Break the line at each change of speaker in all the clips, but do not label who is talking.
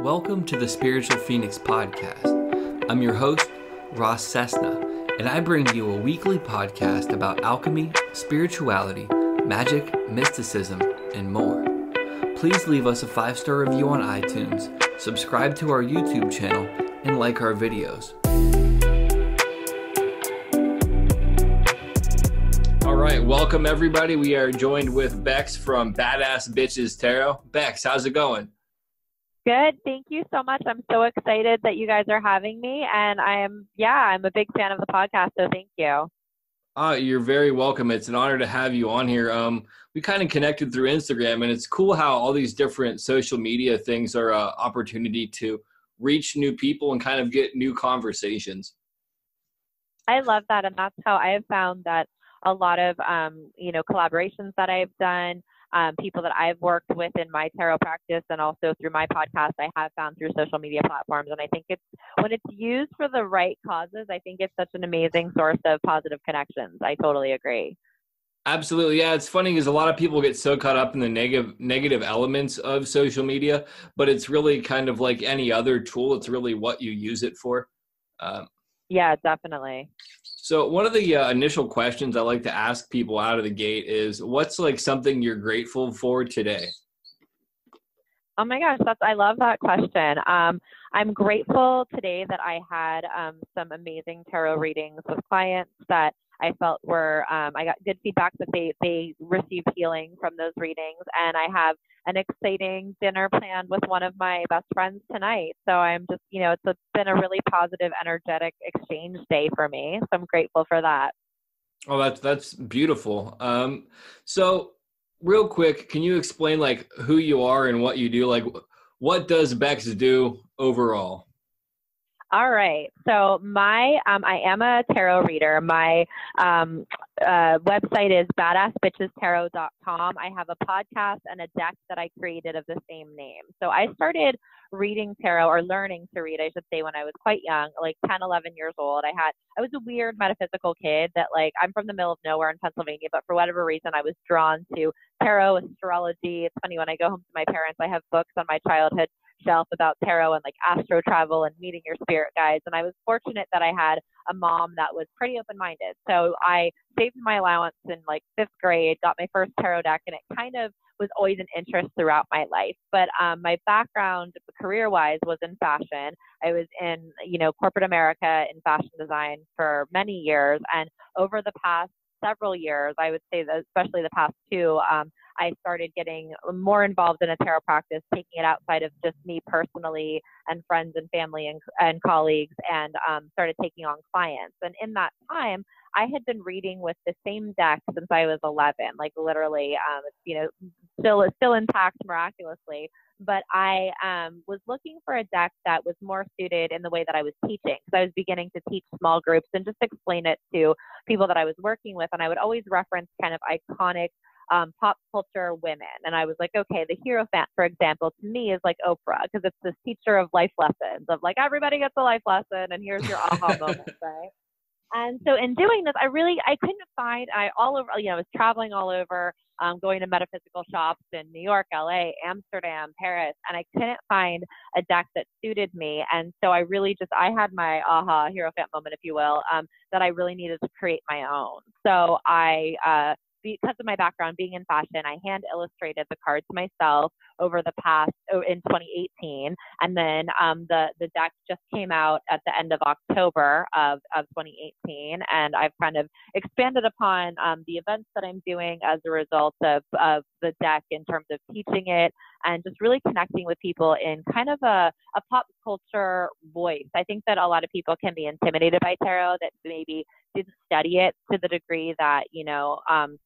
Welcome to the Spiritual Phoenix Podcast. I'm your host, Ross Cessna, and I bring you a weekly podcast about alchemy, spirituality, magic, mysticism, and more. Please leave us a 5-star review on iTunes, subscribe to our YouTube channel, and like our videos. All right, welcome everybody. We are joined with Bex from Badass Bitches Tarot. Bex, how's it going?
Good. Thank you so much. I'm so excited that you guys are having me. And I'm a big fan of the podcast. So thank you.
You're very welcome. It's an honor to have you on here. We kind of connected through Instagram, and it's cool how all these different social media things are an opportunity to reach new people and kind of get new conversations.
I love that. And that's how I have found that a lot of, collaborations that I've done, people that I've worked with in my tarot practice and also through my podcast, I have found through social media platforms. And I think when it's used for the right causes, I think it's such an amazing source of positive connections. I totally agree.
Absolutely. Yeah, it's funny because a lot of people get so caught up in the negative elements of social media, but it's really kind of like any other tool. It's really what you use it for.
Yeah, definitely.
So one of the initial questions I like to ask people out of the gate is, what's like something you're grateful for today?
Oh my gosh, I love that question. I'm grateful today that I had some amazing tarot readings with clients that I felt were, I got good feedback that they received healing from those readings. And I have an exciting dinner planned with one of my best friends tonight. So I'm just, it's been a really positive, energetic exchange day for me. So I'm grateful for that.
Oh, that's beautiful. So real quick, can you explain like who you are and what you do? Like, what does Bex do overall?
All right. So I am a tarot reader. My website is badassbitchestarot.com. I have a podcast and a deck that I created of the same name. So I started reading tarot, or learning to read, I should say, when I was quite young, like 10, 11 years old. I was a weird metaphysical kid that, like, I'm from the middle of nowhere in Pennsylvania, but for whatever reason, I was drawn to tarot, astrology. It's funny, when I go home to my parents, I have books on my childhood shelf about tarot and like astro travel and meeting your spirit guides. And I was fortunate that I had a mom that was pretty open-minded. So I saved my allowance in like 5th grade, got my first tarot deck, and it kind of was always an interest throughout my life. But my background career-wise was in fashion. I was in, corporate America in fashion design for many years. And over the past several years, I would say that especially the past 2, I started getting more involved in a tarot practice, taking it outside of just me personally and friends and family and colleagues, and started taking on clients. And in that time, I had been reading with the same deck since I was 11, like literally, it's still intact miraculously. But I was looking for a deck that was more suited in the way that I was teaching, because I was beginning to teach small groups and just explain it to people that I was working with. And I would always reference kind of iconic pop culture women. And I was like, okay, the Hierophant, for example, to me is like Oprah, because it's this teacher of life lessons of like, everybody gets a life lesson and here's your aha moment, right? And so in doing this, I couldn't find, I was traveling all over, going to metaphysical shops in New York, LA, Amsterdam, Paris, and I couldn't find a deck that suited me. And so I had my aha Hierophant moment, if you will, that I really needed to create my own. So because of my background being in fashion, I hand illustrated the cards myself in 2018. And then the deck just came out at the end of October of 2018. And I've kind of expanded upon the events that I'm doing as a result of the deck in terms of teaching it and just really connecting with people in kind of a pop culture voice. I think that a lot of people can be intimidated by tarot that maybe didn't study it to the degree that,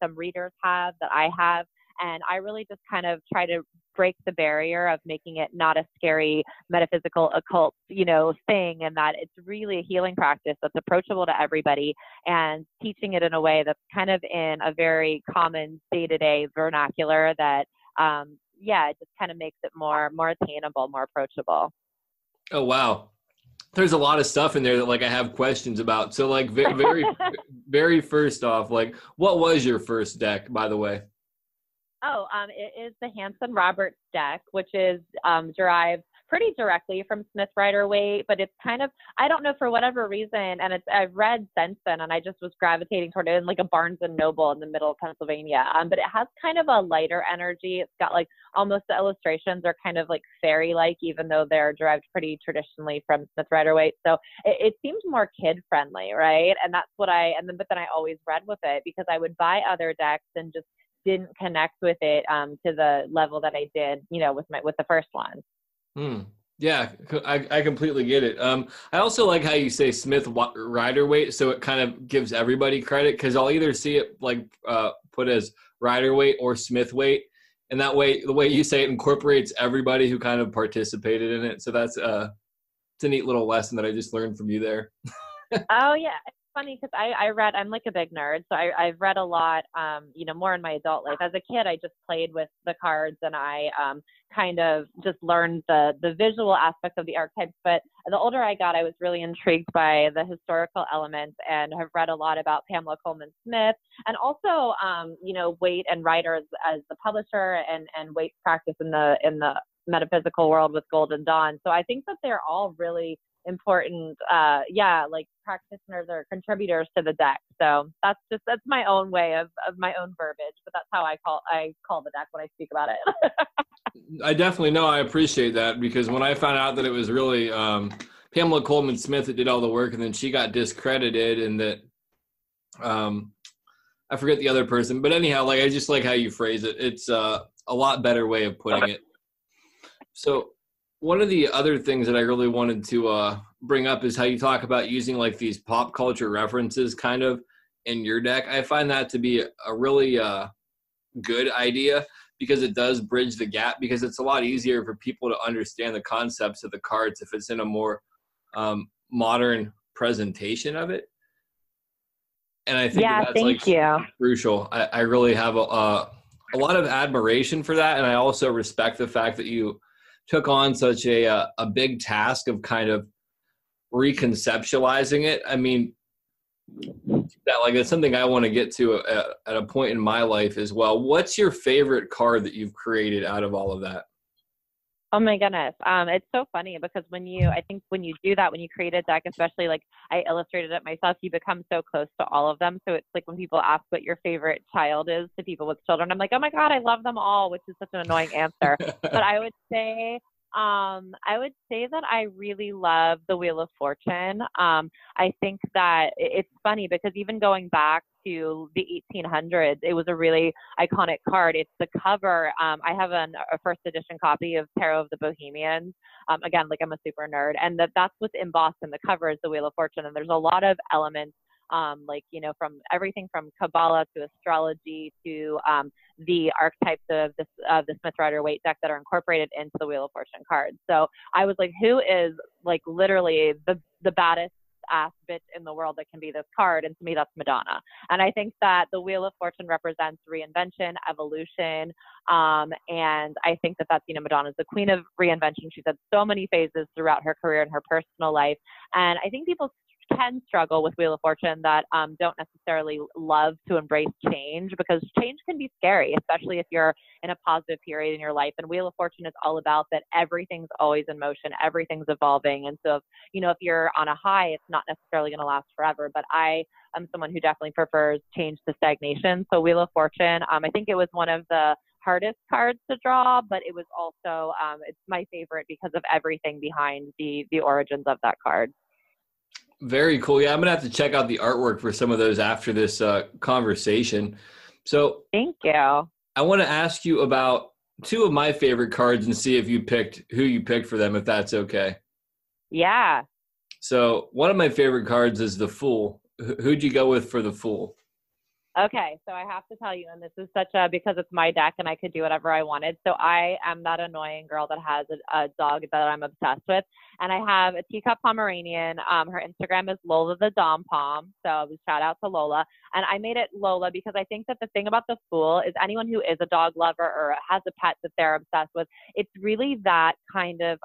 some readers have, that I have. And I really just kind of try to break the barrier of making it not a scary metaphysical occult, thing, and that it's really a healing practice that's approachable to everybody, and teaching it in a way that's kind of in a very common day-to-day vernacular that, it just kind of makes it more attainable, more approachable.
Oh, wow. There's a lot of stuff in there that like I have questions about. So like very, very first off, like what was your first deck, by the way?
It is the Hanson Roberts deck, which is derived pretty directly from Smith Rider-Waite, but it's kind of, I don't know, for whatever reason, and I've read since then, and I just was gravitating toward it in like a Barnes and Noble in the middle of Pennsylvania. But it has kind of a lighter energy. It's got like almost the illustrations are kind of like fairy-like, even though they're derived pretty traditionally from Smith Rider-Waite. So it seems more kid-friendly, right? And that's what but then I always read with it because I would buy other decks and just didn't connect with it to the level that I did, with the first one.
Yeah, I completely get it. I also like how you say Smith Rider-Waite, so it kind of gives everybody credit, because I'll either see it like put as Rider-Waite or Smith-Waite, and that way, the way you say it incorporates everybody who kind of participated in it. So that's it's a neat little lesson that I just learned from you there.
Oh yeah, it's funny because I'm like a big nerd, so I've read a lot, more in my adult life. As a kid, I just played with the cards and I kind of just learned the visual aspects of the archetypes. But the older I got, I was really intrigued by the historical elements and have read a lot about Pamela Coleman Smith, and also Waite and Rider as the publisher, and Waite's practice in the metaphysical world with Golden Dawn. So I think that they're all really important, like practitioners or contributors to the deck. So that's my own way of my own verbiage, but that's how I call the deck when I speak about it.
I definitely know. I appreciate that, because when I found out that it was really Pamela Coleman Smith that did all the work, and then she got discredited, and that I forget the other person, but anyhow, like, I just like how you phrase it. It's a lot better way of putting it. So one of the other things that I really wanted to bring up is how you talk about using like these pop culture references kind of in your deck. I find that to be a really good idea, because it does bridge the gap, because it's a lot easier for people to understand the concepts of the cards if it's in a more modern presentation of it. And I think that's like crucial. I really have a lot of admiration for that. And I also respect the fact that you took on such a big task of kind of reconceptualizing it. I mean, that's something I want to get to at a point in my life as well. What's your favorite card that you've created out of all of that?
Oh my goodness. It's so funny because I think when you do that, when you create a deck, especially like I illustrated it myself, you become so close to all of them. So it's like when people ask what your favorite child is to people with children, I'm like, oh my God, I love them all, which is such an annoying answer. But I would say that I really love the Wheel of Fortune. I think that it's funny because even going back to the 1800s, it was a really iconic card. It's the cover. I have a first edition copy of Tarot of the Bohemians. Again, like I'm a super nerd, and that's what's embossed in the cover is the Wheel of Fortune. And there's a lot of elements, from everything from Kabbalah to astrology to the archetypes of the Smith Rider-Waite deck that are incorporated into the Wheel of Fortune cards. So I was like, who is like literally the baddest ass bitch in the world that can be this card? And to me, that's Madonna. And I think that the Wheel of Fortune represents reinvention, evolution. And I think that that's, Madonna's the queen of reinvention. She's had so many phases throughout her career and her personal life. And I think people can struggle with Wheel of Fortune that don't necessarily love to embrace change, because change can be scary, especially if you're in a positive period in your life. And Wheel of Fortune is all about that everything's always in motion, everything's evolving. And so, if you're on a high, it's not necessarily going to last forever. But I am someone who definitely prefers change to stagnation. So Wheel of Fortune, I think it was one of the hardest cards to draw, but it was also, it's my favorite because of everything behind the origins of that card.
Very cool. Yeah, I'm going to have to check out the artwork for some of those after this conversation. So
thank you.
I want to ask you about two of my favorite cards and see if you picked who you picked for them, if that's okay.
Yeah.
So one of my favorite cards is the Fool. Who'd you go with for the Fool?
Okay, so I have to tell you, and this is because it's my deck and I could do whatever I wanted. So I am that annoying girl that has a dog that I'm obsessed with. And I have a teacup Pomeranian. Her Instagram is Lola the Dom Pom. So shout out to Lola. And I made it Lola because I think that the thing about the Fool is anyone who is a dog lover or has a pet that they're obsessed with, it's really that kind of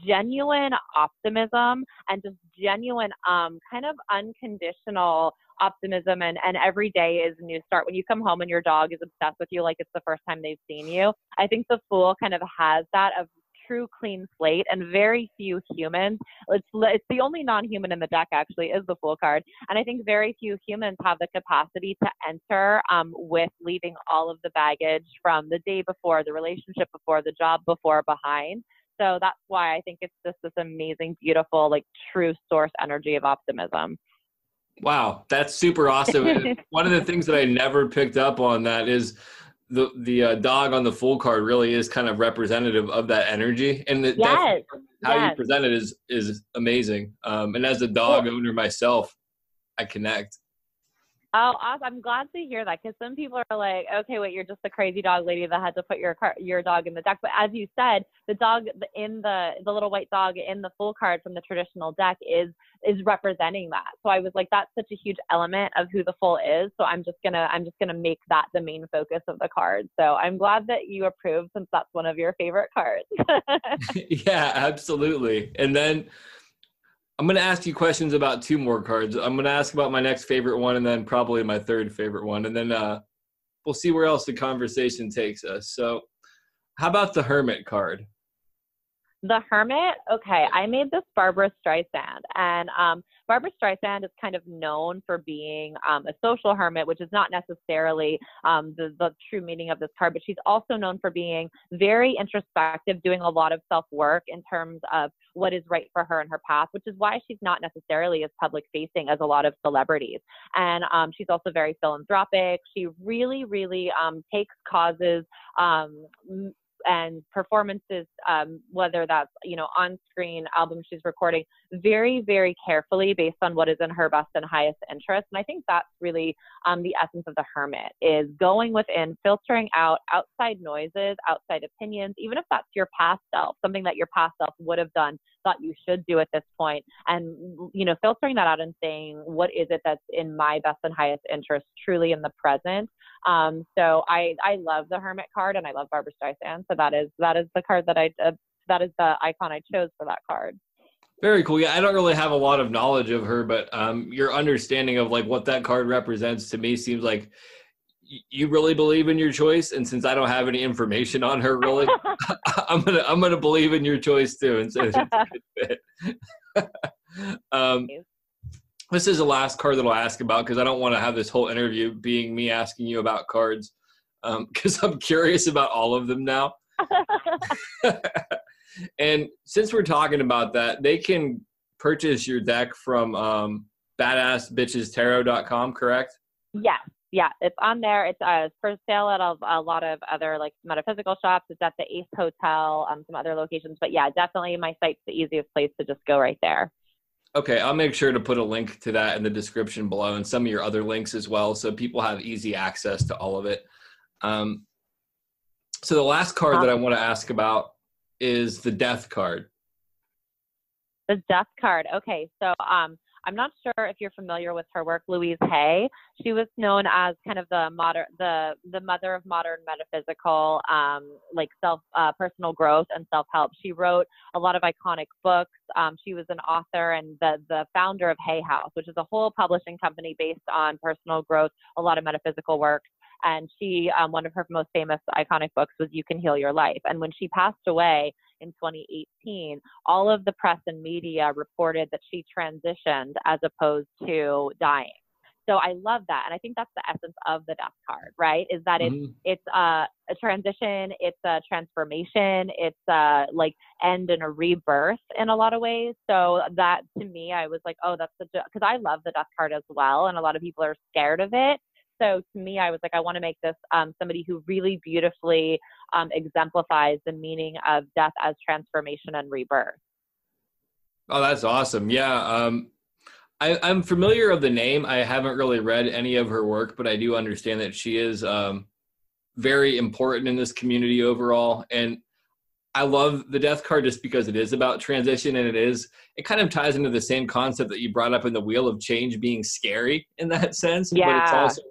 genuine optimism and just genuine kind of unconditional optimism, and every day is a new start. When you come home and your dog is obsessed with you like it's the first time they've seen you, I think the Fool kind of has that of true clean slate, and very few humans. It's the only non-human in the deck actually is the Fool card, and I think very few humans have the capacity to enter with leaving all of the baggage from the day before, the relationship before, the job before behind. So that's why I think it's just this amazing, beautiful, like true source energy of optimism.
Wow, that's super awesome. And one of the things that I never picked up on that is the dog on the Fool card really is kind of representative of that energy, and
Yes.
how you
Yes.
present it is amazing. And as a dog owner myself, I connect.
Oh, awesome. I'm glad to hear that, because some people are like, okay, wait, you're just a crazy dog lady that had to put your dog in the deck. But as you said, the dog in the little white dog in the Fool card from the traditional deck is representing that. So I was like, that's such a huge element of who the Fool is. So I'm just gonna make that the main focus of the card. So I'm glad that you approved, since that's one of your favorite cards.
Yeah, absolutely. And then I'm going to ask you questions about two more cards. I'm going to ask about my next favorite one, and then probably my third favorite one. And then we'll see where else the conversation takes us. So how about the Hermit card?
The Hermit, okay, I made this Barbara Streisand, and Barbara Streisand is kind of known for being a social hermit, which is not necessarily the true meaning of this card, but she's also known for being very introspective, doing a lot of self-work in terms of what is right for her in her path, which is why she's not necessarily as public-facing as a lot of celebrities. And she's also very philanthropic. She really, really takes causes and performances, whether that's, on-screen albums she's recording, very, very carefully based on what is in her best and highest interest. And I think that's really the essence of the Hermit, is going within, filtering out outside noises, outside opinions, even if that's your past self, something that your past self would have done, thought you should do at this point, and filtering that out and saying, what is it that's in my best and highest interest, truly in the present. So I love the Hermit card, and I love Barbara Streisand. So that is the card that is the icon I chose for that card.
Very cool. Yeah, I don't really have a lot of knowledge of her, but your understanding of like what that card represents to me seems like you really believe in your choice. And since I don't have any information on her, really, I'm gonna believe in your choice too. And so it's a good fit. This is the last card that I'll ask about, because I don't want to have this whole interview being me asking you about cards, because I'm curious about all of them now. And since we're talking about that, they can purchase your deck from badassbitchestarot.com, correct?
Yes. Yeah, it's on there. It's for sale at a lot of other like metaphysical shops. It's at the Ace Hotel, some other locations. But yeah, definitely my site's the easiest place to just go right there. Okay,
I'll make sure to put a link to that in the description below, and some of your other links as well, so people have easy access to all of it. So the last card that I want to ask about is the Death card.
The Death card. Okay, so I'm not sure if you're familiar with her work, Louise Hay. She was known as kind of the mother of modern metaphysical, personal growth and self-help. She wrote a lot of iconic books. She was an author and the founder of Hay House, which is a whole publishing company based on personal growth, a lot of metaphysical work. And she, one of her most famous iconic books was You Can Heal Your Life. And when she passed away in 2018, all of the press and media reported that she transitioned as opposed to dying. So I love that. And I think that's the essence of the Death card, right? Is that it's a transition, it's a transformation, it's a end and a rebirth in a lot of ways. So that to me, I was like, oh, that's because I love the Death card as well. And a lot of people are scared of it. So to me, I was like, I want to make this somebody who really beautifully exemplifies the meaning of death as transformation and rebirth.
Oh, that's awesome. Yeah. I'm familiar of the name. I haven't really read any of her work, but I do understand that she is very important in this community overall. And I love the Death card just because it is about transition, and it kind of ties into the same concept that you brought up in the Wheel of Change being scary in that sense.
Yeah.
But it's also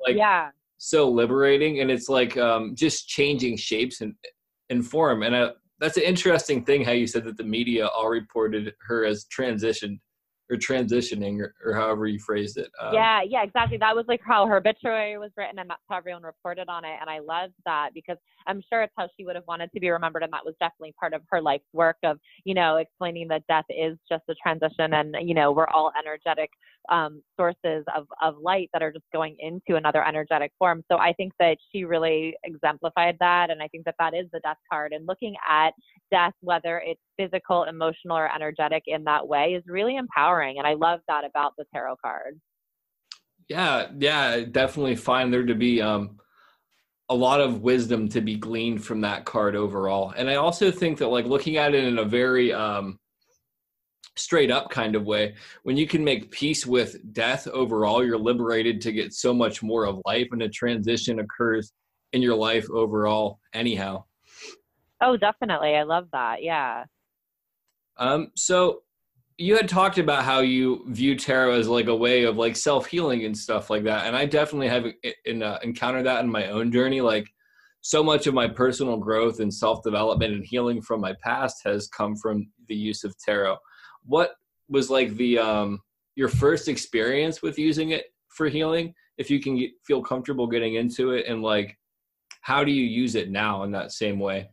so liberating, and it's like just changing shapes and form. And that's an interesting thing how you said that the media all reported her as transitioned. or transitioning, or however you phrased it.
Yeah, exactly. That was like how her obituary was written, and that's how everyone reported on it. And I loved that because I'm sure it's how she would have wanted to be remembered. And that was definitely part of her life's work of, explaining that death is just a transition, and, we're all energetic sources of light that are just going into another energetic form. So I think that she really exemplified that. And I think that that is the death card. And looking at death, whether it's physical, emotional, or energetic in that way, is really empowering. And I love that about the tarot card.
Yeah, I definitely find there to be a lot of wisdom to be gleaned from that card overall. And I also think that, like, looking at it in a very straight up kind of way, when you can make peace with death overall, you're liberated to get so much more of life, and a transition occurs in your life overall anyhow.
Oh, definitely. I love that. Yeah.
So you had talked about how you view tarot as like a way of like self-healing and stuff like that. And I definitely have encountered that in my own journey. Like, so much of my personal growth and self-development and healing from my past has come from the use of tarot. What was like your first experience with using it for healing? If you can feel comfortable getting into it, and like, how do you use it now in that same way?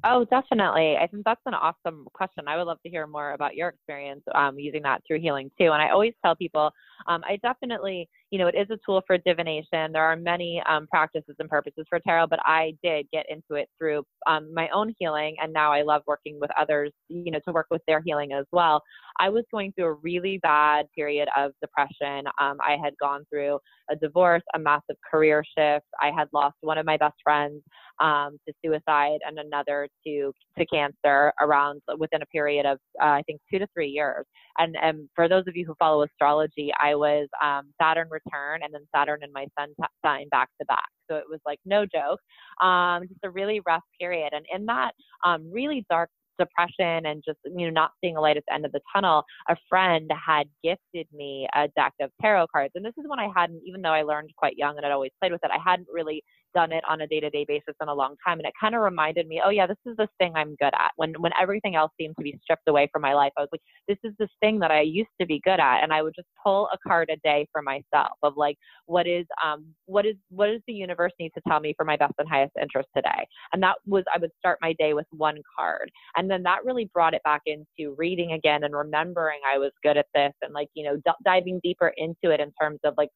Oh, definitely. I think that's an awesome question. I would love to hear more about your experience using that through healing too. And I always tell people, I definitely, it is a tool for divination. There are many practices and purposes for tarot, but I did get into it through my own healing. And now I love working with others, to work with their healing as well. I was going through a really bad period of depression. I had gone through a divorce, a massive career shift. I had lost one of my best friends to suicide, and another to cancer within a period of I think 2 to 3 years. And for those of you who follow astrology, I was Saturn return and then Saturn and my sun sign back to back. So it was like no joke, just a really rough period. And in that really dark depression and just not seeing a light at the end of the tunnel, a friend had gifted me a deck of tarot cards. And this is when I hadn't, even though I learned quite young and I'd always played with it, I hadn't really done it on a day-to-day basis in a long time. And it kind of reminded me, oh yeah, this is this thing I'm good at. When everything else seemed to be stripped away from my life, I was like, this is this thing that I used to be good at. And I would just pull a card a day for myself of like, what does the universe need to tell me for my best and highest interest today? And that was, I would start my day with one card. And then that really brought it back into reading again and remembering I was good at this, and like, diving deeper into it in terms of like,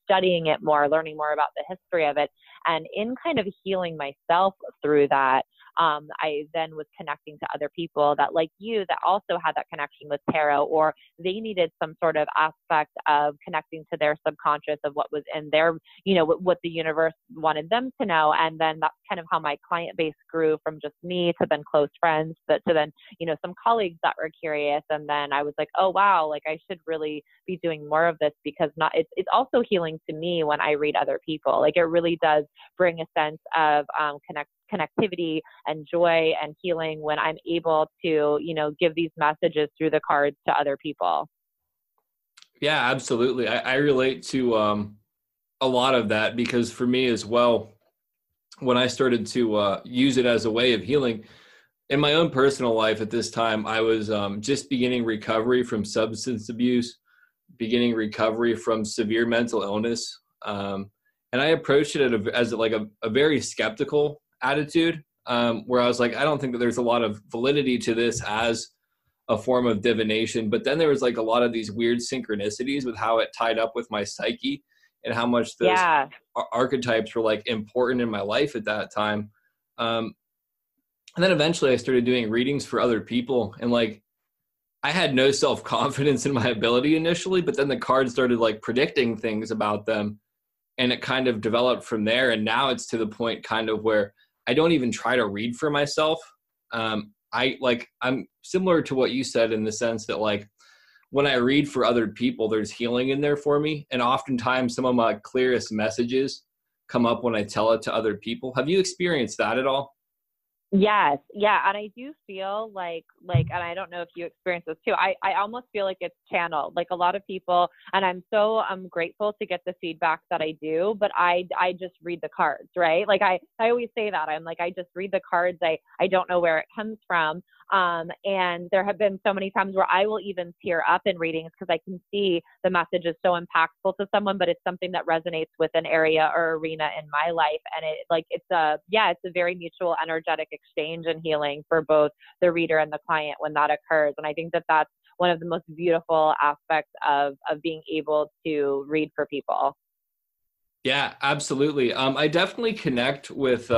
studying it more, learning more about the history of it. And in kind of healing myself through that, I then was connecting to other people that, like you, that also had that connection with tarot, or they needed some sort of aspect of connecting to their subconscious of what was in their, what the universe wanted them to know. And then that's kind of how my client base grew, from just me to then close friends, but to then, some colleagues that were curious. And then I was like, oh, wow, like I should really be doing more of this, because it's also healing to me when I read other people. Like, it really does bring a sense of connectivity and joy and healing when I'm able to, give these messages through the cards to other people.
Yeah, absolutely. I relate to a lot of that, because for me as well, when I started to use it as a way of healing in my own personal life at this time, I was just beginning recovery from substance abuse, beginning recovery from severe mental illness. And I approached it as a very skeptical attitude, where I was like, I don't think that there's a lot of validity to this as a form of divination. But then there was like a lot of these weird synchronicities with how it tied up with my psyche and how much those archetypes were like important in my life at that time. And then eventually I started doing readings for other people, and like, I had no self-confidence in my ability initially, but then the cards started like predicting things about them, and it kind of developed from there. And now it's to the point kind of where I don't even try to read for myself. I'm similar to what you said, in the sense that like, when I read for other people, there's healing in there for me. And oftentimes some of my clearest messages come up when I tell it to other people. Have you experienced that at all?
Yes. Yeah. And I do feel like, and I don't know if you experience this too, I almost feel like it's channeled, like a lot of people, and I'm so grateful to get the feedback that I do, but I just read the cards, right? Like I always say that I'm like, I just read the cards. I don't know where it comes from. And there have been so many times where I will even tear up in readings because I can see the message is so impactful to someone, but it's something that resonates with an area or arena in my life. And it's a very mutual energetic exchange and healing for both the reader and the client when that occurs. And I think that that's one of the most beautiful aspects of being able to read for people.
Yeah, absolutely. I definitely connect with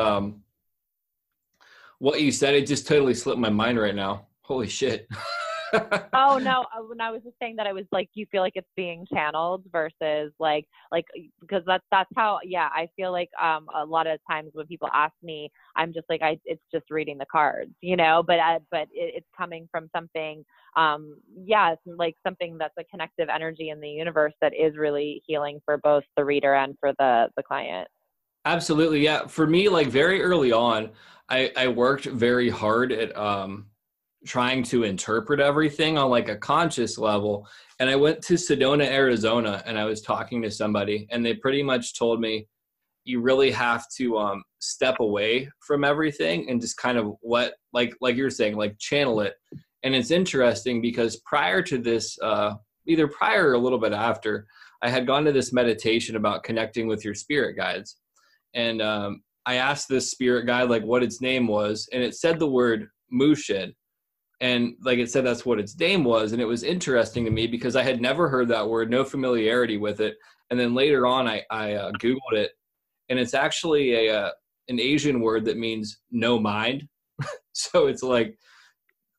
what you said. It just totally slipped my mind right now. Holy shit.
Oh no, when I was just saying that, I was like, you feel like it's being channeled versus like because that's how, yeah, I feel like a lot of times when people ask me, I'm just like, it's just reading the cards, but it's coming from something, it's like something that's a connective energy in the universe that is really healing for both the reader and for the client.
Absolutely. Yeah. For me, like very early on, I worked very hard at trying to interpret everything on like a conscious level. And I went to Sedona, Arizona, and I was talking to somebody, and they pretty much told me, you really have to step away from everything and just kind of like you're saying, like channel it. And it's interesting because prior to this, either prior or a little bit after, I had gone to this meditation about connecting with your spirit guides. And I asked this spirit guide like what its name was, and it said the word Mushin. And like it said, that's what its name was. And it was interesting to me because I had never heard that word, no familiarity with it. And then later on, I Googled it, and it's actually an Asian word that means no mind. So it's like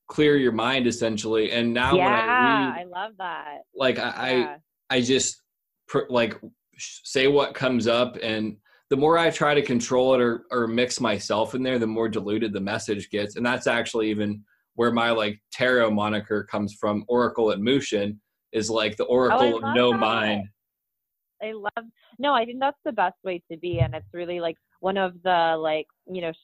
clear your mind essentially. And now when I read,
I love that.
like I just like say what comes up, and the more I try to control it or mix myself in there, the more diluted the message gets. And that's actually even where my like tarot moniker comes from. Oracle at Mushin is like the oracle of no mind.
I think that's the best way to be. And it's really like one of the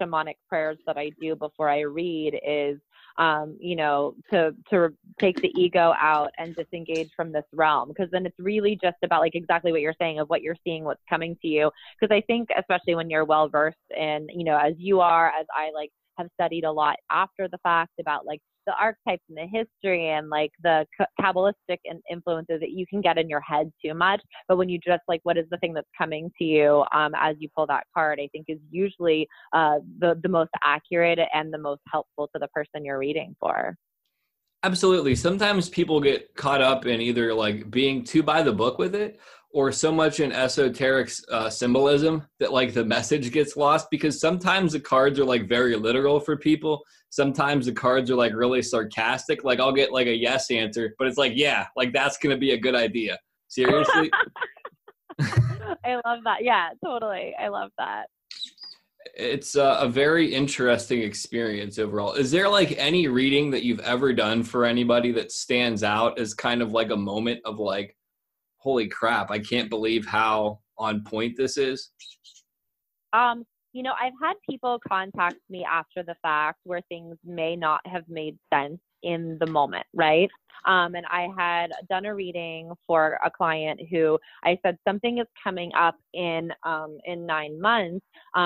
shamanic prayers that I do before I read is, to take the ego out and disengage from this realm. Because then it's really just about like exactly what you're saying of what you're seeing, what's coming to you. Because I think especially when you're well versed in, as you are, as I like have studied a lot after the fact about like the archetypes and the history and like the Kabbalistic influences that you can get in your head too much. But when you just like, what is the thing that's coming to you as you pull that card, I think is usually the most accurate and the most helpful to the person you're reading for.
Absolutely. Sometimes people get caught up in either like being too by the book with it, or so much in esoteric symbolism that like the message gets lost, because sometimes the cards are like very literal for people. Sometimes the cards are like really sarcastic. Like I'll get like a yes answer, but it's like, yeah, like that's going to be a good idea. Seriously.
I love that. Yeah, totally. I love that.
It's a very interesting experience overall. Is there like any reading that you've ever done for anybody that stands out as kind of like a moment of like, holy crap, I can't believe how on point this is?
I've had people contact me after the fact where things may not have made sense in the moment, right? And I had done a reading for a client who I said something is coming up in 9 months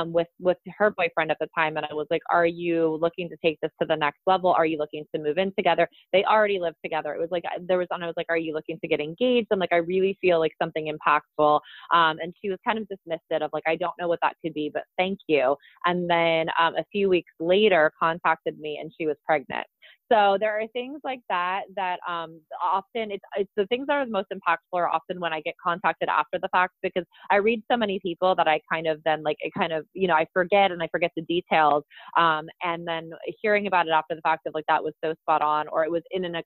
with her boyfriend at the time, and I was like, "Are you looking to take this to the next level? Are you looking to move in together?" They already lived together. It was like I was like, "Are you looking to get engaged?" I'm like, "I really feel like something impactful," and she was kind of dismissed it of like, "I don't know what that could be, but thank you." And then a few weeks later, contacted me, and she was pregnant. So there are things like that often it's the things that are the most impactful are often when I get contacted after the fact, because I read so many people that I kind of then like it kind of I forget the details, and then hearing about it after the fact of like that was so spot on, or it was in an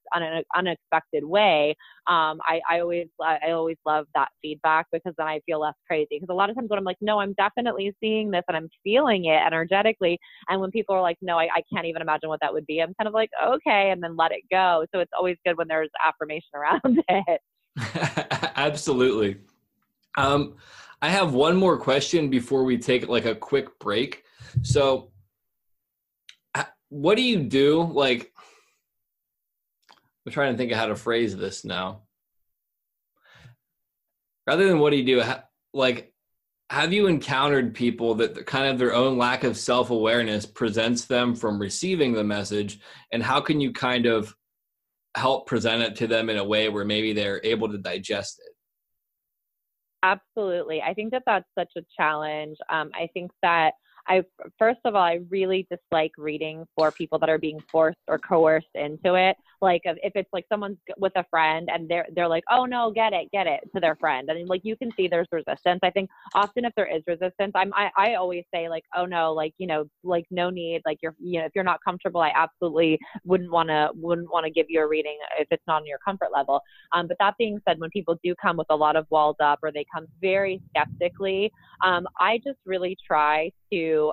unexpected way. I always love that feedback, because then I feel less crazy, because a lot of times when I'm like, no, I'm definitely seeing this and I'm feeling it energetically, and when people are like, no, I can't even imagine what that would be, I'm kind of like, okay, and then let it go. So it's always good when there's affirmation around it.
Absolutely. I have one more question before we take like a quick break. So what do you do? Like, I'm trying to think of how to phrase this now. Rather than what do you do? Like, have you encountered people that kind of their own lack of self-awareness prevents them from receiving the message? And how can you kind of help present it to them in a way where maybe they're able to digest it?
Absolutely. I think that that's such a challenge. I think that first of all, I really dislike reading for people that are being forced or coerced into it. Like if it's like someone's with a friend and they're like, oh no, get it to their friend. And like, you can see there's resistance. I think often if there is resistance, I always say like, oh no, like, like no need, like if you're not comfortable, I absolutely wouldn't want to give you a reading if it's not in your comfort level. But that being said, when people do come with a lot of walled up or they come very skeptically, I just really try to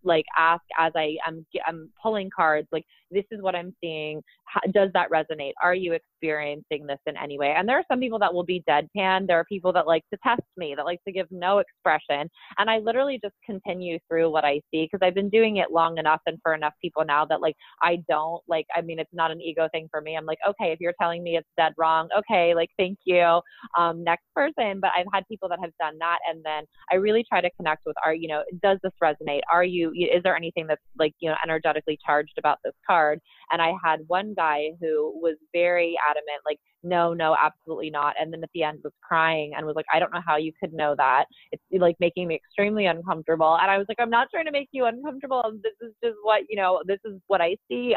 like ask as I'm pulling cards, like, this is what I'm seeing. Does that resonate? Are you experiencing this in any way? And there are some people that will be deadpan. There are people that like to test me, that like to give no expression. And I literally just continue through what I see, because I've been doing it long enough and for enough people now that like, I don't like, I mean, it's not an ego thing for me. I'm like, okay, if you're telling me it's dead wrong, okay, like, thank you. Next person. But I've had people that have done that. And then I really try to connect with, does this resonate? Is there anything that's like, energetically charged about this card? And I had one guy who was very adamant, like, no, absolutely not. And then at the end was crying and was like, I don't know how you could know that. It's like making me extremely uncomfortable. And I was like, I'm not trying to make you uncomfortable. This is just this is what I see.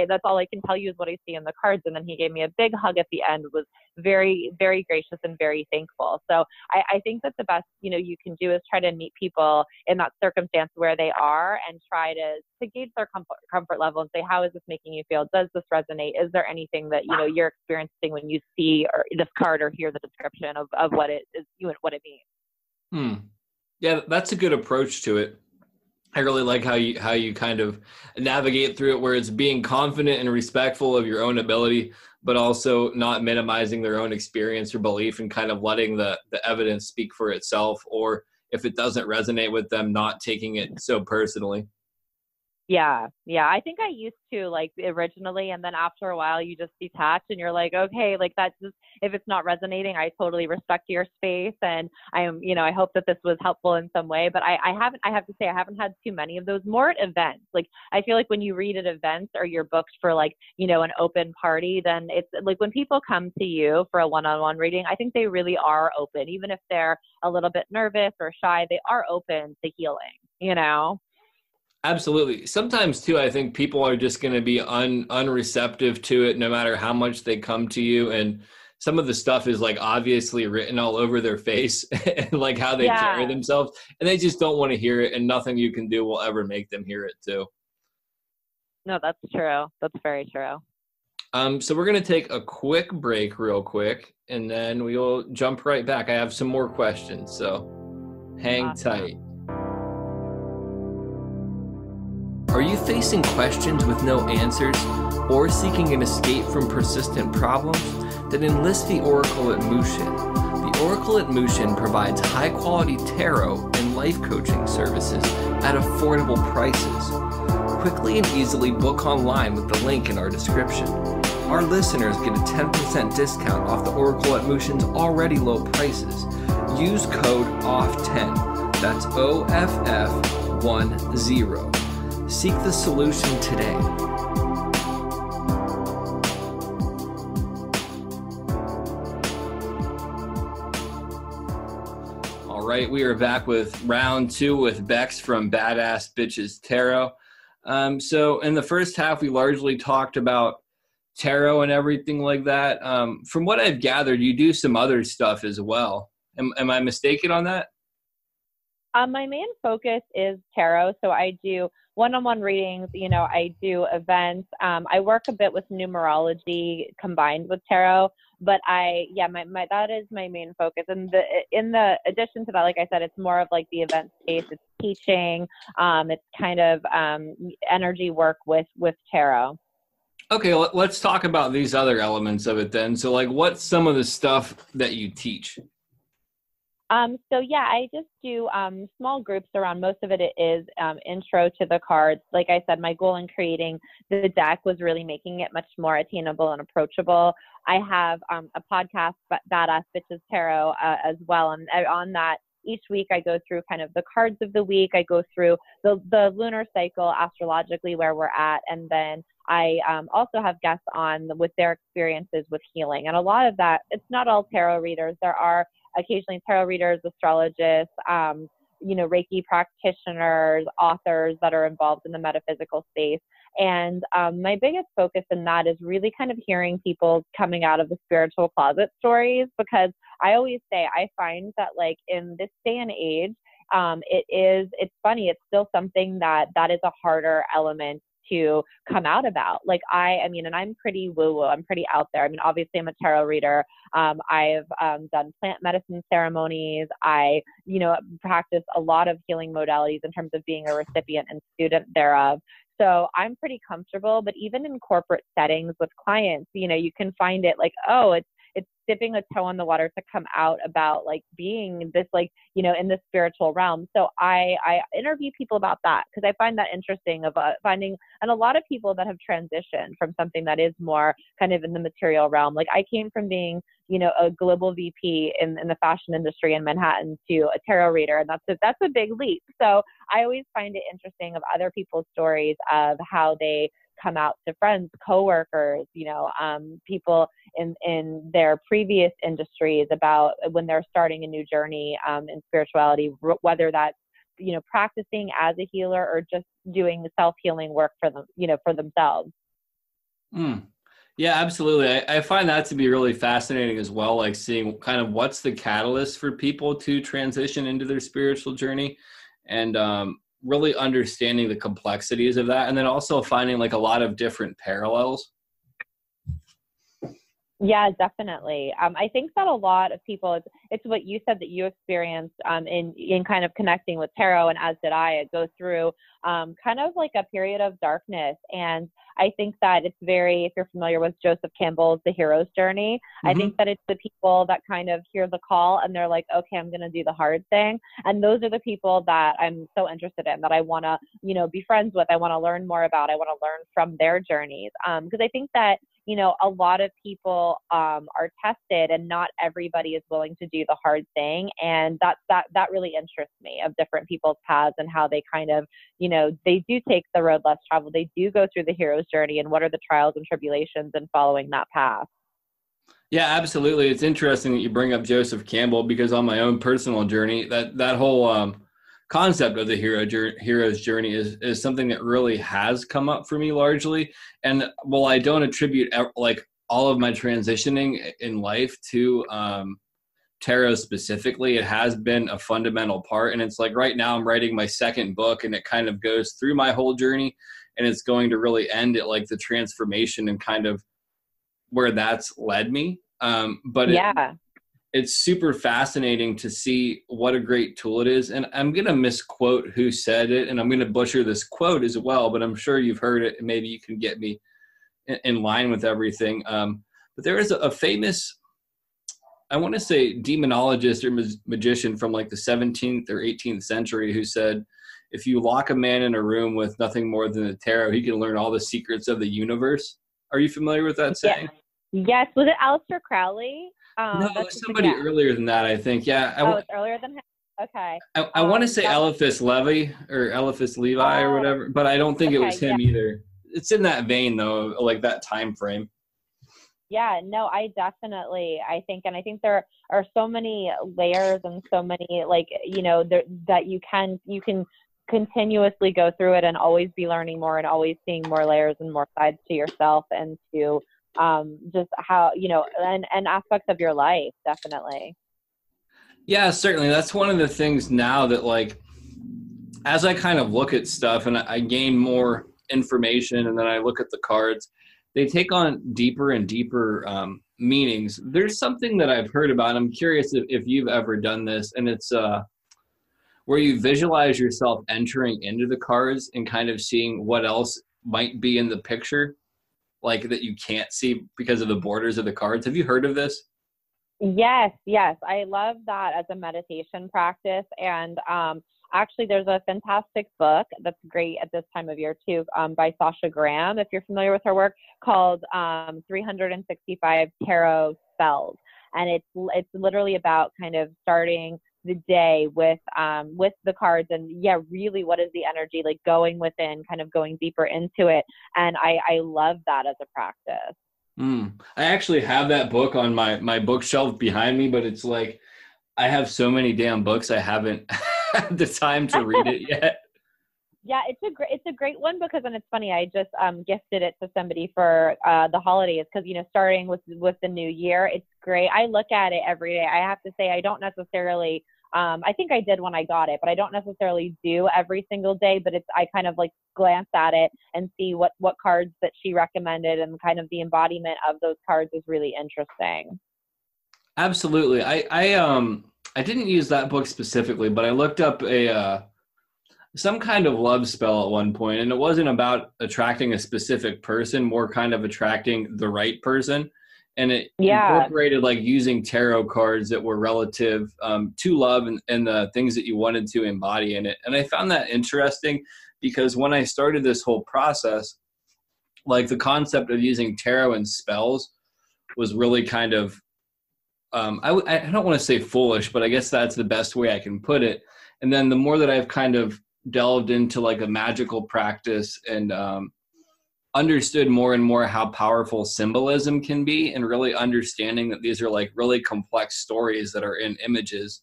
That's all I can tell you is what I see in the cards. And then he gave me a big hug at the end, was very, very gracious and very thankful. So I think that the best, you can do is try to meet people in that circumstance where they are and try to gauge their comfort level and say, how is this making you feel? Does this resonate? Is there anything that, you're experiencing when you see or this card or hear the description of what it is, what it means?
Yeah, that's a good approach to it. I really like how you kind of navigate through it, where it's being confident and respectful of your own ability, but also not minimizing their own experience or belief, and kind of letting the evidence speak for itself. Or if it doesn't resonate with them, not taking it so personally.
Yeah. I think I used to, like, originally, and then after a while you just detach and you're like, okay, like, that's just, if it's not resonating, I totally respect your space. And I hope that this was helpful in some way, but I have to say, I haven't had too many of those. More at events. Like, I feel like when you read at events or you're booked for like, an open party, then it's like when people come to you for a one-on-one reading, I think they really are open. Even if they're a little bit nervous or shy, they are open to healing.
Absolutely. Sometimes too, I think people are just going to be unreceptive to it, no matter how much they come to you. And some of the stuff is like obviously written all over their face and like how they carry
Yeah.
themselves, and they just don't want to hear it. And nothing you can do will ever make them hear it too.
No, that's true. That's very true.
So we're going to take a quick break real quick, and then we'll jump right back. I have some more questions, so hang
Awesome.
tight. Are you facing questions with no answers, or seeking an escape from persistent problems? Then enlist the Oracle at Mushin. The Oracle at Mushin provides high-quality tarot and life coaching services at affordable prices. Quickly and easily book online with the link in our description. Our listeners get a 10% discount off the Oracle at Mushin's already low prices. Use code OFF10. That's OFF10. Seek the solution today. All right, we are back with round 2 with Bex from Badass Bitches Tarot. So in the first half, we largely talked about tarot and everything like that. From what I've gathered, you do some other stuff as well. Am I mistaken on that?
My main focus is tarot. So I do one-on-one readings, I do events. I work a bit with numerology combined with tarot, but that is my main focus. And in the addition to that, like I said, it's more of like the event space. It's teaching. It's kind of energy work with tarot.
Okay, let's talk about these other elements of it then. So like, what's some of the stuff that you teach?
I just do small groups around. Most of it is intro to the cards. Like I said, my goal in creating the deck was really making it much more attainable and approachable. I have a podcast, Badass Bitches Tarot, as well. And on that, each week I go through kind of the cards of the week. I go through the lunar cycle astrologically where we're at. And then I also have guests on with their experiences with healing. And a lot of that, it's not all tarot readers. There are occasionally tarot readers, astrologists, Reiki practitioners, authors that are involved in the metaphysical space. And my biggest focus in that is really kind of hearing people coming out of the spiritual closet stories, because I always say, I find that like in this day and age, it's funny. It's still something that is a harder element to come out about. Like and I'm pretty woo-woo. I'm pretty out there. I mean, obviously I'm a tarot reader. I've done plant medicine ceremonies. I, practice a lot of healing modalities in terms of being a recipient and student thereof. So I'm pretty comfortable, but even in corporate settings with clients, you can find it like, oh, it's dipping a toe in the water to come out about like being this, like, in the spiritual realm. So I interview people about that, because I find that interesting of finding, and a lot of people that have transitioned from something that is more kind of in the material realm. Like I came from being, a global VP in the fashion industry in Manhattan to a tarot reader. And that's a big leap. So I always find it interesting of other people's stories of how they come out to friends, coworkers, people in their previous industries about when they're starting a new journey in spirituality, whether that's, practicing as a healer or just doing self-healing work for them, for themselves.
Yeah, absolutely. I find that to be really fascinating as well, like seeing kind of what's the catalyst for people to transition into their spiritual journey, and really understanding the complexities of that, and then also finding like a lot of different parallels.
Yeah, definitely. I think that a lot of people, it's what you said that you experienced in kind of connecting with tarot, and as did I go through kind of like a period of darkness. And I think that it's if you're familiar with Joseph Campbell's The Hero's Journey, I think that it's the people that kind of hear the call and they're like, okay, I'm going to do the hard thing. And those are the people that I'm so interested in, that I want to, be friends with. I want to learn more about. I want to learn from their journeys. Because I think that, a lot of people are tested, and not everybody is willing to do the hard thing. And that really interests me, of different people's paths and how they kind of, they do take the road less traveled. They do go through the hero's journey, and what are the trials and tribulations in following that path.
Yeah, absolutely. It's interesting that you bring up Joseph Campbell, because on my own personal journey, that whole concept of the hero's journey is something that really has come up for me largely. And while I don't attribute like all of my transitioning in life to tarot specifically, it has been a fundamental part. And it's like right now I'm writing my second book, and it kind of goes through my whole journey, and it's going to really end at like the transformation and kind of where that's led me. But
yeah.
It's super fascinating to see what a great tool it is. And I'm going to misquote who said it, and I'm going to butcher this quote as well, but I'm sure you've heard it, and maybe you can get me in line with everything. But there is a famous, I want to say, demonologist or magician from like the 17th or 18th century who said, if you lock a man in a room with nothing more than a tarot, he can learn all the secrets of the universe. Are you familiar with that saying?
Yes. Was it Aleister Crowley?
No, it was somebody earlier than that, I think. Yeah.
It's earlier than him? Okay.
I want to say Eliphas Levi or Eliphas Levi or whatever, but I don't think it was him either. It's in that vein, though, like that time frame.
Yeah, no, I think there are so many layers and so many, like, that you can continuously go through it and always be learning more and always seeing more layers and more sides to yourself and to just how, and aspects of your life, definitely.
Yeah, certainly. That's one of the things now that, like, as I kind of look at stuff and I gain more information and then I look at the cards, they take on deeper and deeper meanings. There's something that I've heard about. I'm curious if you've ever done this, and it's where you visualize yourself entering into the cards and kind of seeing what else might be in the picture, like that you can't see because of the borders of the cards. Have you heard of this?
Yes. I love that as a meditation practice. And actually, there's a fantastic book that's great at this time of year too, by Sasha Graham, if you're familiar with her work, called 365 Tarot Spells. And it's literally about kind of starting the day with the cards, and yeah, really, what is the energy, like going within, kind of going deeper into it. And I love that as a practice.
I actually have that book on my bookshelf behind me, but it's like I have so many damn books I haven't had the time to read it yet.
Yeah, it's a great one because, and it's funny, I just gifted it to somebody for the holidays because, you know, starting with the new year, it's great. I look at it every day. I have to say I don't necessarily I think I did when I got it, but I don't necessarily do every single day, but I kind of like glance at it and see what cards that she recommended, and kind of the embodiment of those cards is really interesting.
Absolutely. I didn't use that book specifically, but I looked up some kind of love spell at one point, and it wasn't about attracting a specific person, more kind of attracting the right person. And it incorporated like using tarot cards that were relative to love and the things that you wanted to embody in it. And I found that interesting because when I started this whole process, like the concept of using tarot and spells was really kind of, I don't want to say foolish, but I guess that's the best way I can put it. And then the more that I've kind of delved into like a magical practice and understood more and more how powerful symbolism can be, and really understanding that these are like really complex stories that are in images,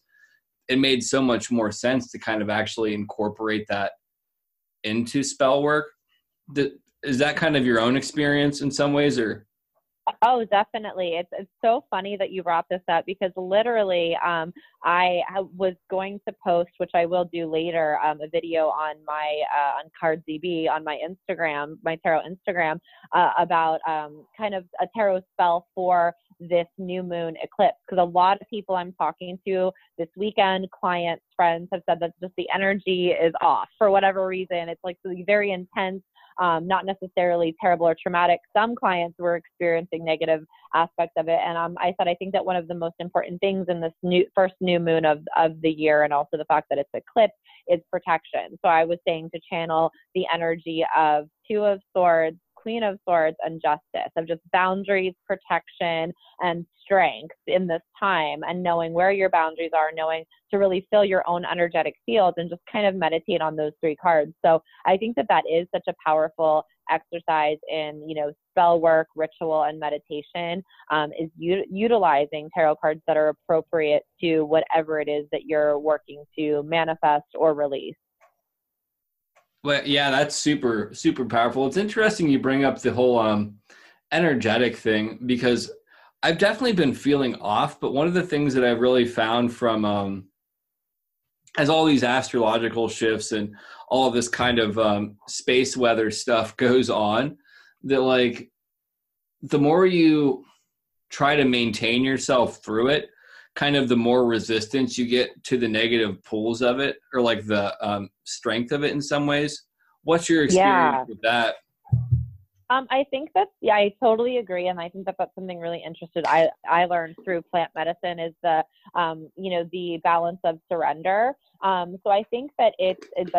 it made so much more sense to kind of actually incorporate that into spell work. Is that kind of your own experience in some ways, or?
Oh, definitely. It's so funny that you brought this up because literally I was going to post, which I will do later, a video on my on CardZB on my Instagram, my tarot Instagram, about kind of a tarot spell for this new moon eclipse, because a lot of people I'm talking to this weekend, clients, friends, have said that just the energy is off for whatever reason. It's like very intense. Not necessarily terrible or traumatic. Some clients were experiencing negative aspects of it. And I said, I think that one of the most important things in this first new moon of the year, and also the fact that it's eclipse, is protection. So I was saying to channel the energy of Two of Swords, Queen of Swords, and Justice, of just boundaries, protection, and strength in this time, and knowing where your boundaries are, knowing to really fill your own energetic field, and just kind of meditate on those three cards. So I think that is such a powerful exercise in, you know, spell work, ritual, and meditation, is utilizing tarot cards that are appropriate to whatever it is that you're working to manifest or release.
Well, yeah, that's super, super powerful. It's interesting you bring up the whole energetic thing, because I've definitely been feeling off. But one of the things that I've really found from as all these astrological shifts and all of this kind of space weather stuff goes on, that like the more you try to maintain yourself through it, kind of the more resistance you get to the negative pulls of it, or like the strength of it in some ways. What's your experience with that?
I think I totally agree. And I think that's something really interesting I learned through plant medicine, is the, you know, the balance of surrender. So I think that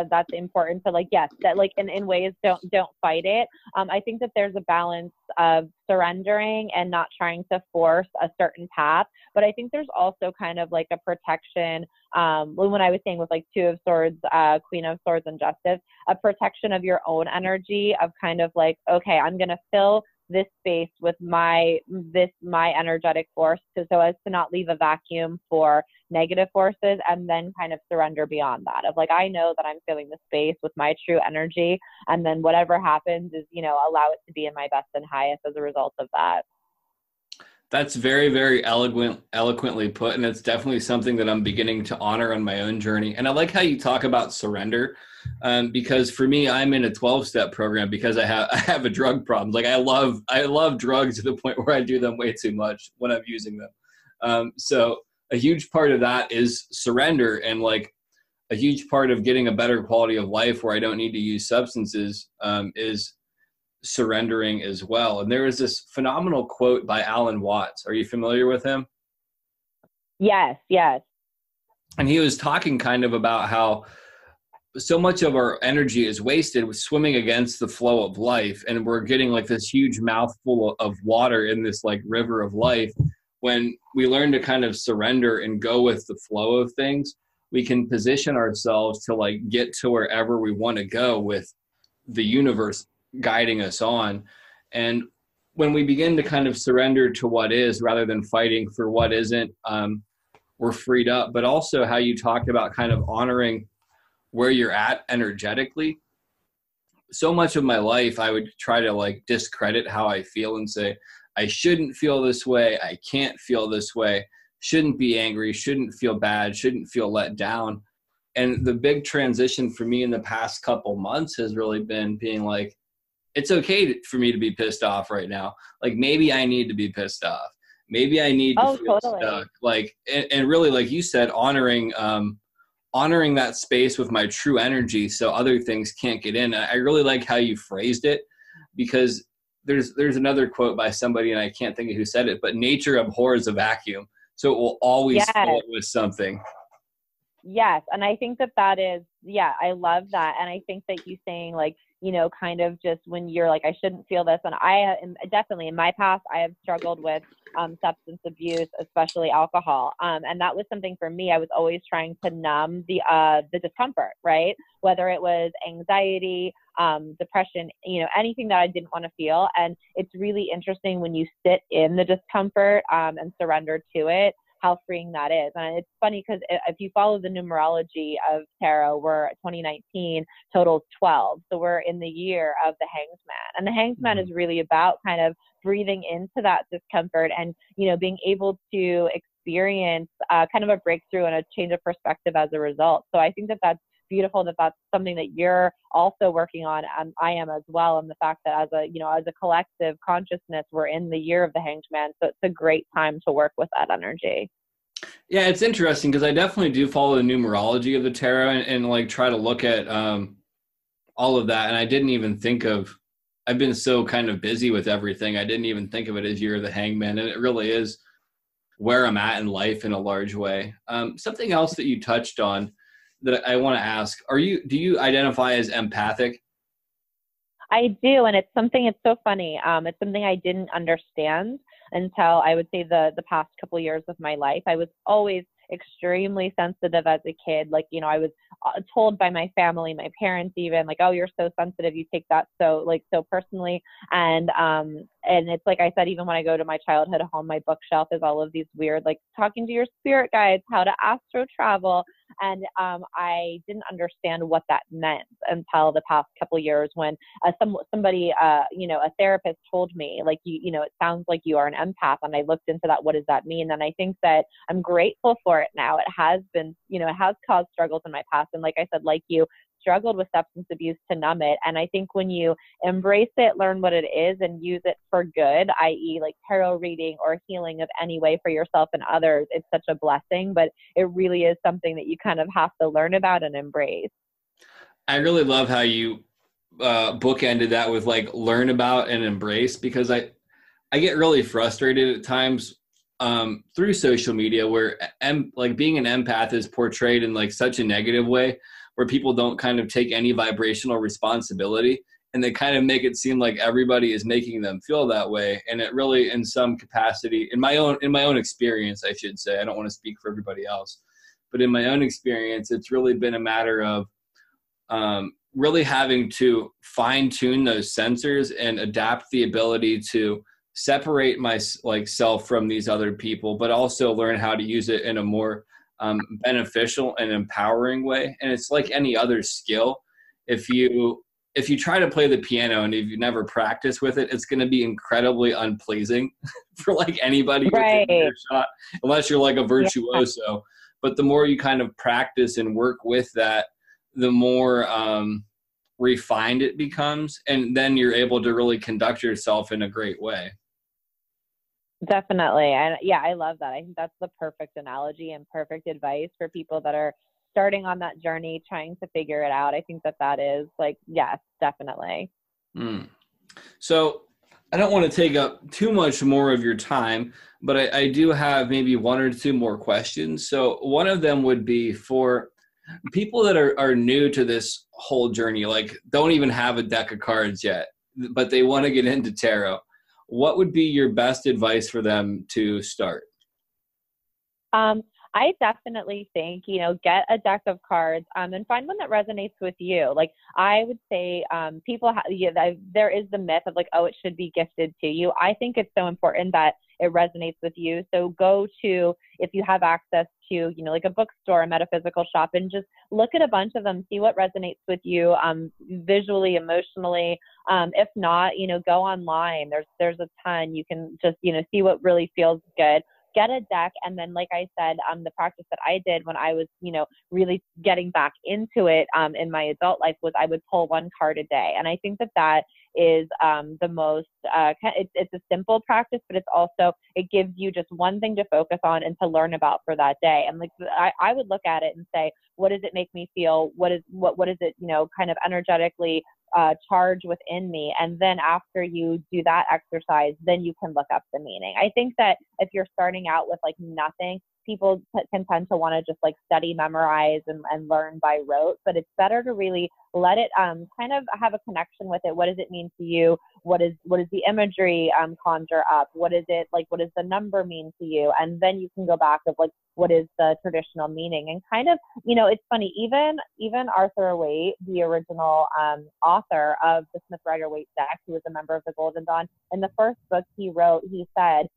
that's important to, like, yes, that like in ways don't fight it. I think that there's a balance of surrendering and not trying to force a certain path. But I think there's also kind of like a protection, when I was saying with like Two of Swords, Queen of Swords, and Justice, a protection of your own energy, of kind of like, okay, I'm going to fill this space with my energetic force, so as to not leave a vacuum for negative forces, and then kind of surrender beyond that, of like, I know that I'm filling the space with my true energy, and then whatever happens is, you know, allow it to be in my best and highest as a result of that.
That's very, very eloquently put, and it's definitely something that I'm beginning to honor on my own journey. And I like how you talk about surrender, because for me, I'm in a 12-step program because I have a drug problem. Like I love drugs to the point where I do them way too much when I'm using them. So a huge part of that is surrender, and like a huge part of getting a better quality of life where I don't need to use substances is surrendering as well. And there is this phenomenal quote by Alan Watts. Are you familiar with him?
Yes.
And he was talking kind of about how so much of our energy is wasted with swimming against the flow of life, and we're getting like this huge mouthful of water in this like river of life, when we learn to kind of surrender and go with the flow of things, we can position ourselves to like get to wherever we want to go with the universe guiding us on. And when we begin to kind of surrender to what is rather than fighting for what isn't, we're freed up. But also how you talked about kind of honoring where you're at energetically. So much of my life, I would try to like discredit how I feel and say, I shouldn't feel this way. I can't feel this way. Shouldn't be angry. Shouldn't feel bad. Shouldn't feel let down. And the big transition for me in the past couple months has really been being like, it's okay for me to be pissed off right now. Like maybe I need to be pissed off. Maybe I need to feel stuck. Like, and really, like you said, honoring that space with my true energy so other things can't get in. I really like how you phrased it, because there's another quote by somebody, and I can't think of who said it, but nature abhors a vacuum. So it will always fill it with something.
Yes. And I think that is, I love that. And I think that you saying like, you know, kind of just when you're like, I shouldn't feel this. And I am definitely in my past, I have struggled with substance abuse, especially alcohol. And that was something for me. I was always trying to numb the discomfort, right? Whether it was anxiety, depression, you know, anything that I didn't want to feel. And it's really interesting when you sit in the discomfort and surrender to it, how freeing that is. And it's funny because if you follow the numerology of tarot, we're 2019 totals 12. So we're in the year of the Hanged Man. And the Hanged Man is really about kind of breathing into that discomfort and, you know, being able to experience kind of a breakthrough and a change of perspective as a result. So I think that that's beautiful, that that's something that you're also working on, and I am as well. And the fact that as a collective consciousness, we're in the year of the Hanged Man. So it's a great time to work with that energy.
Yeah, it's interesting because I definitely do follow the numerology of the tarot and like try to look at all of that. And I didn't even think of, I've been so kind of busy with everything, I didn't even think of it as year of the Hanged Man. And it really is where I'm at in life in a large way. Something else that you touched on that I want to ask, do you identify as empathic?
I do. And it's so funny. It's something I didn't understand until I would say the past couple of years of my life. I was always extremely sensitive as a kid. Like, you know, I was told by my family, my parents even, like, oh, you're so sensitive, you take that so personally. And it's like I said, even when I go to my childhood home, my bookshelf is all of these weird, like talking to your spirit guides, how to astro travel. And I didn't understand what that meant until the past couple of years when somebody, a therapist told me, like, it sounds like you are an empath. And I looked into that. What does that mean? And I think that I'm grateful for it now. It has been, it has caused struggles in my past. And like I said, like you, struggled with substance abuse to numb it. And I think when you embrace it, learn what it is, and use it for good, i.e. like tarot reading or healing of any way for yourself and others, it's such a blessing. But it really is something that you kind of have to learn about and embrace.
I really love how you bookended that with like learn about and embrace, because I get really frustrated at times through social media where like being an empath is portrayed in like such a negative way, where people don't kind of take any vibrational responsibility, and they kind of make it seem like everybody is making them feel that way. And it really, in some capacity, in my own experience, I should say, I don't want to speak for everybody else, but in my own experience, it's really been a matter of really having to fine tune those sensors and adapt the ability to separate my self from these other people, but also learn how to use it in a more beneficial and empowering way. And it's like any other skill. If you try to play the piano and if you never practice with it, it's going to be incredibly unpleasing for like anybody within earshot, unless you're like a virtuoso. Yeah. But the more you kind of practice and work with that, the more refined it becomes. And then you're able to really conduct yourself in a great way.
Definitely. And yeah, I love that. I think that's the perfect analogy and perfect advice for people that are starting on that journey, trying to figure it out. I think that is like, yes, definitely.
So I don't want to take up too much more of your time, but I do have maybe one or two more questions. So one of them would be for people that are new to this whole journey, like don't even have a deck of cards yet, but they want to get into tarot. What would be your best advice for them to start?
I definitely think, get a deck of cards, and find one that resonates with you. Like I would say, there is the myth of like, oh, it should be gifted to you. I think it's so important that it resonates with you. So go to, if you have access to, like a bookstore, a metaphysical shop, and just look at a bunch of them, see what resonates with you, visually, emotionally. If not, go online. There's a ton. You can just, see what really feels good. Get a deck. And then, like I said, the practice that I did when I was, really getting back into it in my adult life was I would pull one card a day. And I think that is the most, it's a simple practice, but it's also, it gives you just one thing to focus on and to learn about for that day. And like, I would look at it and say, what does it make me feel? What is it, kind of energetically charge within me? And then after you do that exercise, then you can look up the meaning. I think that if you're starting out with like nothing, people can tend to want to just like study, memorize, and learn by rote, but it's better to really let it kind of have a connection with it. What does it mean to you? What is the imagery conjure up? What is it like? What does the number mean to you? And then you can go back of like, what is the traditional meaning? And kind of, it's funny, even Arthur Waite, the original author of the Smith Rider-Waite deck, who was a member of the Golden Dawn, in the first book he wrote, he said,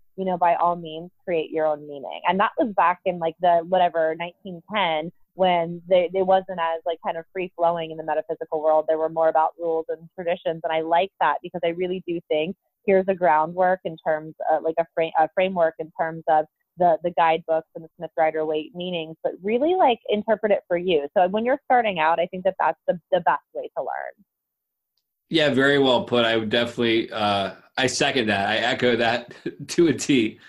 by all means, create your own meaning. And that was back in like the 1910, when they wasn't as like kind of free flowing in the metaphysical world. There were more about rules and traditions. And I like that because I really do think here's a groundwork in terms of like a framework in terms of the guidebooks and the Smith Rider-Waite meanings, but really like interpret it for you. So when you're starting out, I think that's the best way to learn.
Yeah, very well put. I would definitely, I second that. I echo that to a T.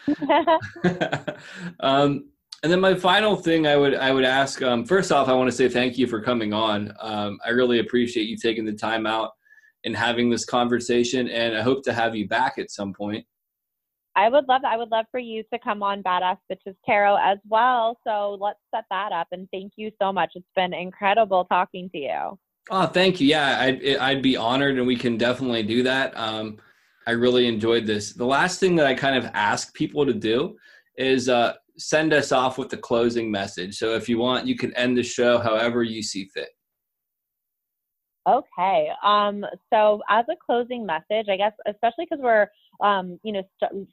And then my final thing I would ask, first off, I want to say thank you for coming on. I really appreciate you taking the time out and having this conversation, and I hope to have you back at some point.
I would love that. I would love for you to come on Badass Bitches Tarot as well. So let's set that up. And thank you so much. It's been incredible talking to you.
Oh, thank you. Yeah, I'd be honored, and we can definitely do that. I really enjoyed this. The last thing that I kind of ask people to do is send us off with the closing message. So if you want, you can end the show however you see fit.
Okay. So as a closing message, I guess, especially because we're,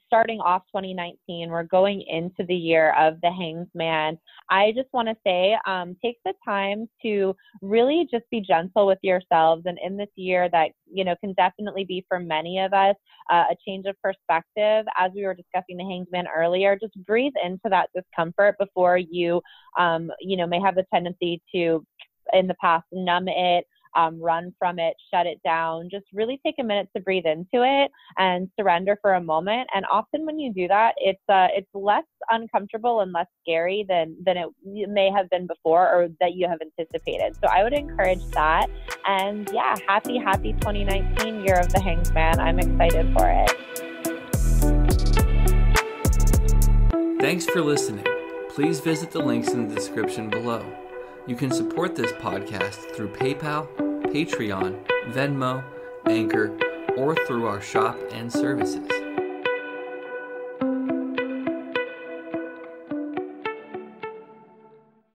starting off 2019, we're going into the year of the Hanged Man. I just want to say, take the time to really just be gentle with yourselves. And in this year that, can definitely be for many of us, a change of perspective. As we were discussing the Hanged Man earlier, just breathe into that discomfort before you, may have the tendency to, in the past, numb it, run from it, shut it down. Just really take a minute to breathe into it and surrender for a moment. And often when you do that, it's less uncomfortable and less scary than it may have been before or that you have anticipated. So I would encourage that. And yeah, happy 2019 year of the Hanged Man. I'm excited for it.
Thanks for listening. Please visit the links in the description below. You can support this podcast through PayPal, Patreon, Venmo, Anchor, or through our shop and services.